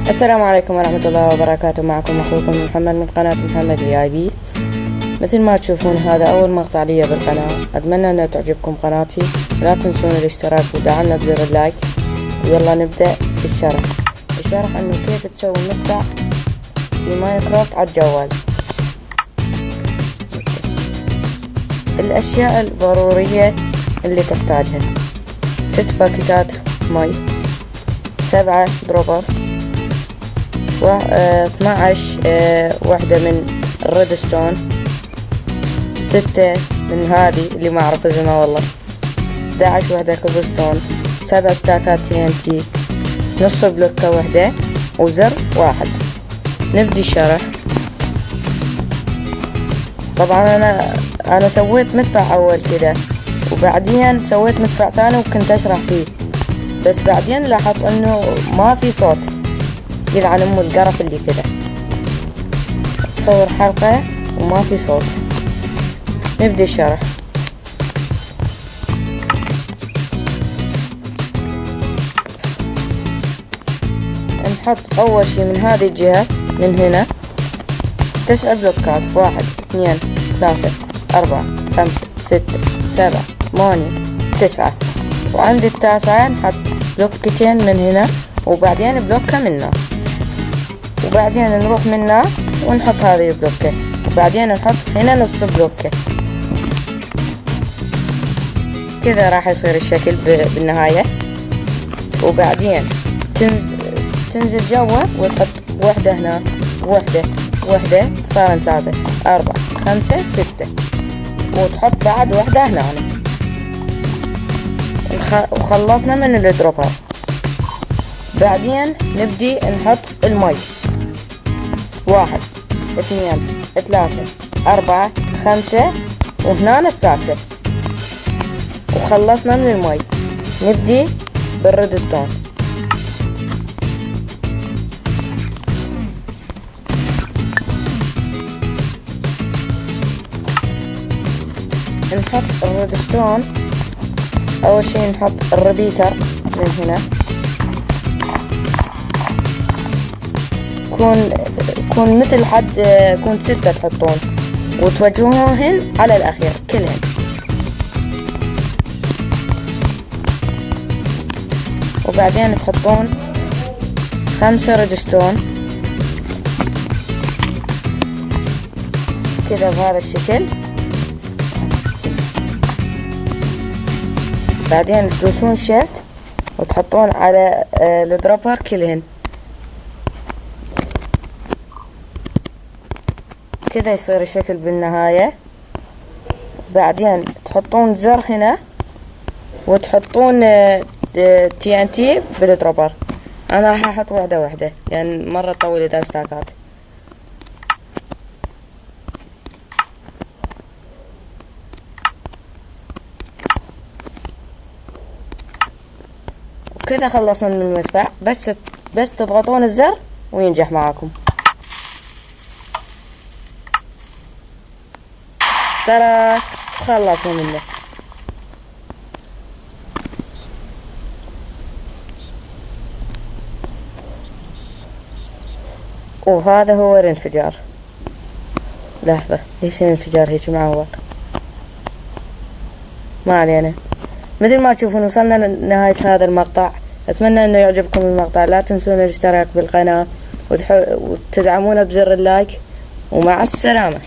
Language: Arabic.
السلام عليكم ورحمة الله وبركاته. معكم أخوكم محمد من قناة محمد VIP. مثل ما تشوفون هذا أول مقطع لي بالقناة. أتمنى أن تعجبكم قناتي، لا تنسون الاشتراك ودعمنا بزر اللايك. ويلا نبدأ بالشرح. أنه كيف تسوي مدفع في ماينكرافت على الجوال. الأشياء الضرورية اللي تحتاجها: 6 باكيتات مي، 7 دروبر، 12 وحدة من الريدستون، 6 من هذه اللي ما أعرف اسمها والله، 11 وحدة كوبلستون، 7 ستاكات TNT، نص بلوكة وحدة، وزر واحد. نبدي الشرح. طبعا أنا سويت مدفع أول كده، وبعدين سويت مدفع ثاني وكنت أشرح فيه، بس بعدين لاحظت إنه ما في صوت عن القرف اللي كده. تصور حلقة وما في صوت. نبدأ الشرح. نحط أول شي من هذه الجهة، من هنا 9 بلوكات: 1 2 3 4 5 6 7 8 9. وعند التاسعة نحط بلوكتين من هنا، وبعدين بلوكة منه، وبعدين نروح منها ونحط هذه البلوكة، وبعدين نحط هنا نص بلوكة. كذا راح يصير الشكل بالنهاية. وبعدين تنزل جوا وتحط وحدة هنا، وحدة صار 3 4 5 6، وتحط بعد وحدة هنا. وخلصنا من الدروبر. بعدين نبدي نحط المي: 1 2 3 4 5، وهنا السادسة. وخلصنا من المي. نبدي بالريدستون. نحط الريدستون. أول شي نحط الريبيتر من هنا، يكون مثل حد يكون 6 تحطون، وتوجهوهن على الأخير كلهن. وبعدين تحطون 5 ريدستون كذا بهذا الشكل. بعدين تدوسون شيفت وتحطون على الدروبر كلهن كذا، يصير الشكل بالنهاية. بعدين تحطون زر هنا وتحطون TNT بالدروبر. انا راح احط وحدة يعني مرة طويل اذا ستاكات. وكذا خلصنا من المدفع. بس تضغطون الزر وينجح معاكم. ترى خلصنا منه. وهذا هو الانفجار. لحظة، ليش الانفجار هيك معوق؟ ما علينا. مثل ما تشوفون وصلنا لنهاية هذا المقطع. أتمنى أنه يعجبكم المقطع. لا تنسون الاشتراك بالقناة وتدعمونا بزر اللايك. ومع السلامة.